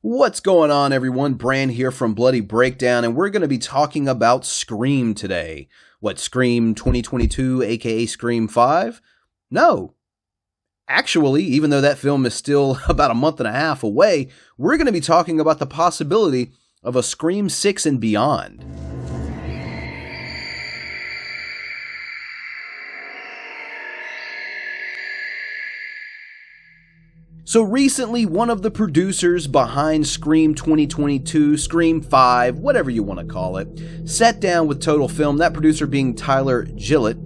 What's going on, everyone? Bran here from Bloody Breakdown, and we're going to be talking about Scream today. What, Scream 2022, aka Scream 5? No. Actually, even though that film is still about a month and a half away, we're going to be talking about the possibility of a Scream 6 and beyond. So recently, one of the producers behind Scream 2022, Scream 5, whatever you want to call it, sat down with Total Film, that producer being Tyler Gillett,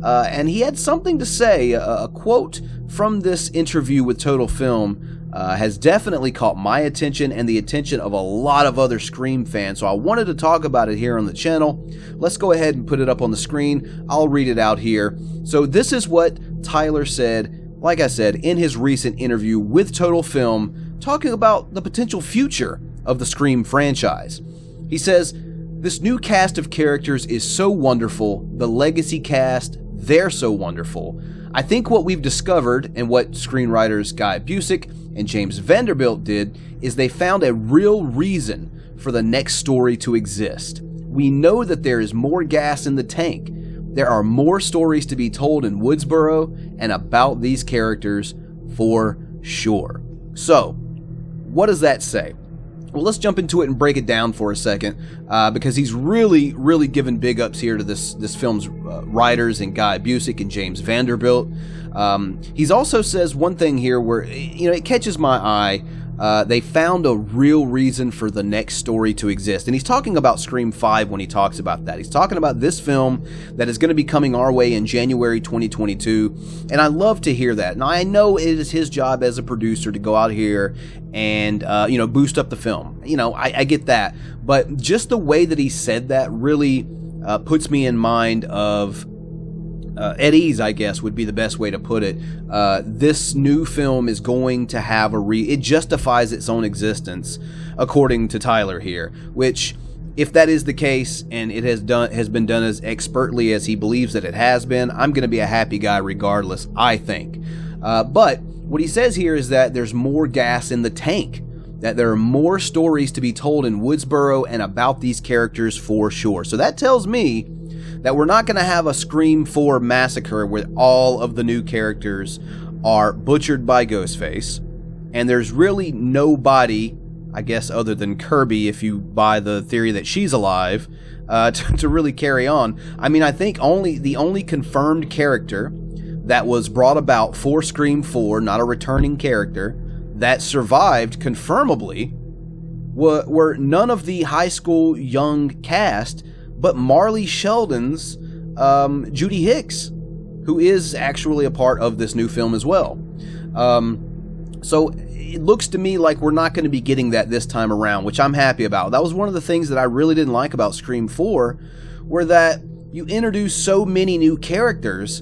and he had something to say. A quote from this interview with Total Film has definitely caught my attention and the attention of a lot of other Scream fans, so I wanted to talk about it here on the channel. Let's go ahead and put it up on the screen. I'll read it out here. So this is what Tyler said, like I said, in his recent interview with Total Film, talking about the potential future of the Scream franchise. He says, "This new cast of characters is so wonderful. The legacy cast, they're so wonderful. I think what we've discovered, and what screenwriters Guy Busick and James Vanderbilt did, is they found a real reason for the next story to exist. We know that there is more gas in the tank. There are more stories to be told in Woodsboro and about these characters for sure." So, what does that say? Well, let's jump into it and break it down for a second, because he's really giving big ups here to this film's writers and Guy Busick and James Vanderbilt. He's also says one thing here where, it catches my eye. They found a real reason for the next story to exist. And he's talking about Scream 5 when he talks about that. He's talking about this film that is going to be coming our way in January 2022. And I love to hear that. Now, I know it is his job as a producer to go out here and, boost up the film. I get that. But just the way that he said that really puts me in mind of at ease, I guess, would be the best way to put it. This new film is going to have it justifies its own existence, according to Tyler here, which, if that is the case, and it has been done as expertly as he believes that it has been, I'm going to be a happy guy regardless, I think. But what he says here is that there's more gas in the tank, that there are more stories to be told in Woodsboro and about these characters for sure. So that tells me that we're not going to have a Scream 4 massacre where all of the new characters are butchered by Ghostface, and there's really nobody, I guess, other than Kirby, if you buy the theory that she's alive, to really carry on. I mean, I think the only confirmed character that was brought about for Scream 4, not a returning character, that survived confirmably, were none of the high school young cast, but Marley Sheldon's Judy Hicks, who is actually a part of this new film as well. So it looks to me like we're not going to be getting that this time around, which I'm happy about. That was one of the things that I really didn't like about Scream 4, were that you introduced so many new characters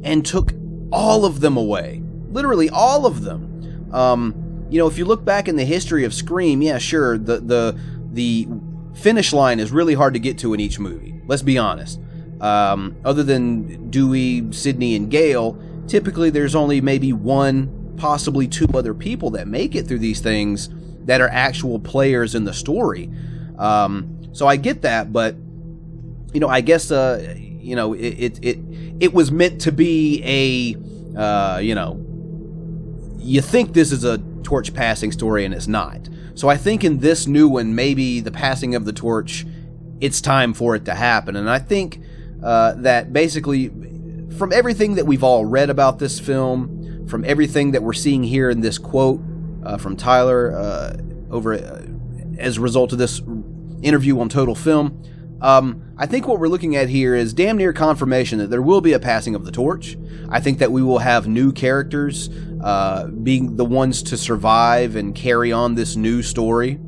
and took all of them away. Literally all of them. If you look back in the history of Scream, yeah, sure, the finish line is really hard to get to in each movie. Let's be honest. Other than Dewey, Sidney, and Gale, typically there's only maybe one, possibly two other people that make it through these things that are actual players in the story. So I get that, but I guess it was meant to be a you think this is a torch passing story and it's not. So I think in this new one, maybe the passing of the torch, it's time for it to happen. And I think that basically, from everything that we've all read about this film, from everything that we're seeing here in this quote from Tyler as a result of this interview on Total Film, I think what we're looking at here is damn near confirmation that there will be a passing of the torch. I think that we will have new characters being the ones to survive and carry on this new story.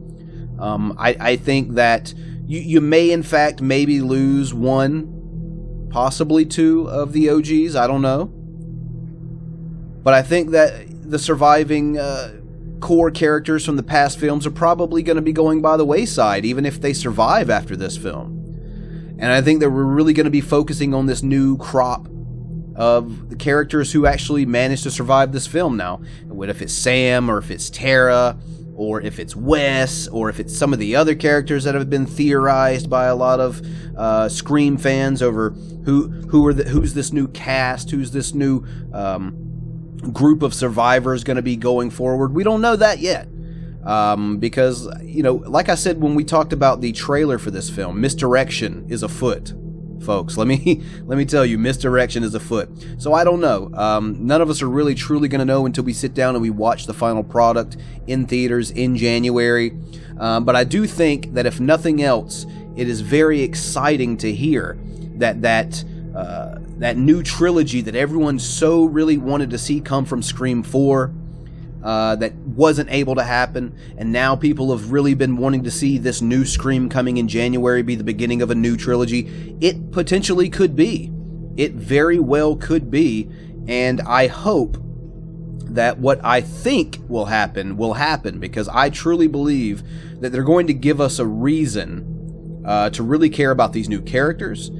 I think that you may, in fact, maybe lose one, possibly two of the OGs. I don't know. But I think that the surviving core characters from the past films are probably going to be going by the wayside, even if they survive after this film. And I think that we're really going to be focusing on this new crop of the characters who actually managed to survive this film now. What if it's Sam, or if it's Tara, or if it's Wes, or if it's some of the other characters that have been theorized by a lot of Scream fans over who's this new cast, who's this new group of survivors going to be going forward. We don't know that yet. Because, like I said when we talked about the trailer for this film, misdirection is afoot, folks. Let me tell you, misdirection is afoot. So I don't know. None of us are really truly going to know until we sit down and we watch the final product in theaters in January. But I do think that if nothing else, it is very exciting to hear that new trilogy that everyone so really wanted to see come from Scream 4, that wasn't able to happen, and now people have really been wanting to see this new Scream coming in January be the beginning of a new trilogy. It potentially could be. It very well could be, and I hope that what I think will happen, because I truly believe that they're going to give us a reason to really care about these new characters.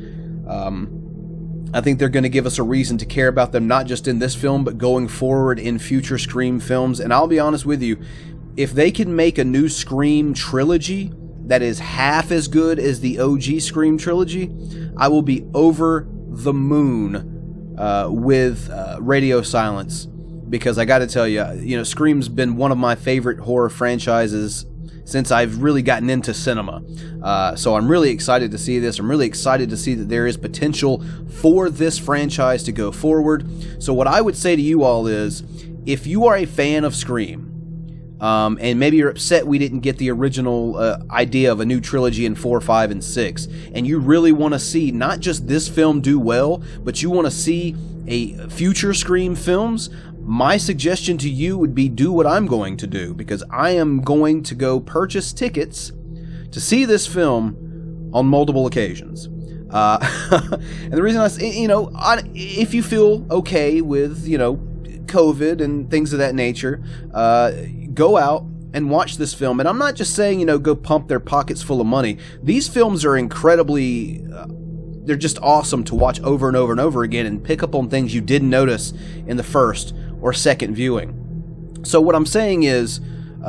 I think they're going to give us a reason to care about them, not just in this film, but going forward in future Scream films. And I'll be honest with you, if they can make a new Scream trilogy that is half as good as the OG Scream trilogy, I will be over the moon with Radio Silence. Because I got to tell you, Scream's been one of my favorite horror franchises since I've really gotten into cinema. So I'm really excited to see this. I'm really excited to see that there is potential for this franchise to go forward. So what I would say to you all is, if you are a fan of Scream, and maybe you're upset we didn't get the original idea of a new trilogy in 4, 5, and 6, and you really want to see not just this film do well, but you want to see a future Scream films, my suggestion to you would be do what I'm going to do, because I am going to go purchase tickets to see this film on multiple occasions. And the reason I say, if you feel okay with, COVID and things of that nature, go out and watch this film. And I'm not just saying, go pump their pockets full of money. These films are incredibly... they're just awesome to watch over and over and over again and pick up on things you didn't notice in the first or second viewing. So what I'm saying is,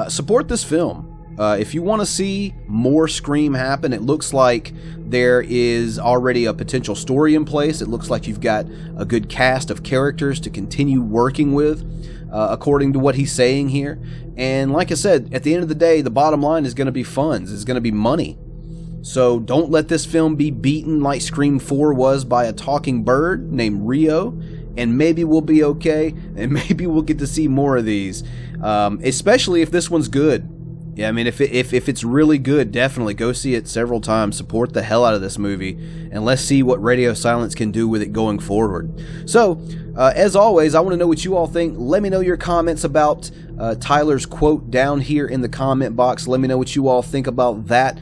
support this film. If you want to see more Scream happen, it looks like there is already a potential story in place. It looks like you've got a good cast of characters to continue working with, according to what he's saying here. And like I said, at the end of the day, the bottom line is going to be funds. It's going to be money. So don't let this film be beaten like Scream 4 was by a talking bird named Rio, and maybe we'll be okay, and maybe we'll get to see more of these, especially if this one's good. Yeah, I mean, if it's really good, definitely go see it several times, support the hell out of this movie, and let's see what Radio Silence can do with it going forward. So, as always, I want to know what you all think. Let me know your comments about Tyler's quote down here in the comment box. Let me know what you all think about that.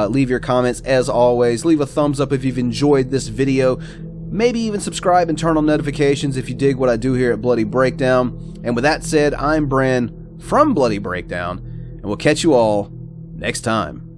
Leave your comments, as always. Leave a thumbs up if you've enjoyed this video. Maybe even subscribe and turn on notifications if you dig what I do here at Bloody Breakdown. And with that said, I'm Bran from Bloody Breakdown, and we'll catch you all next time.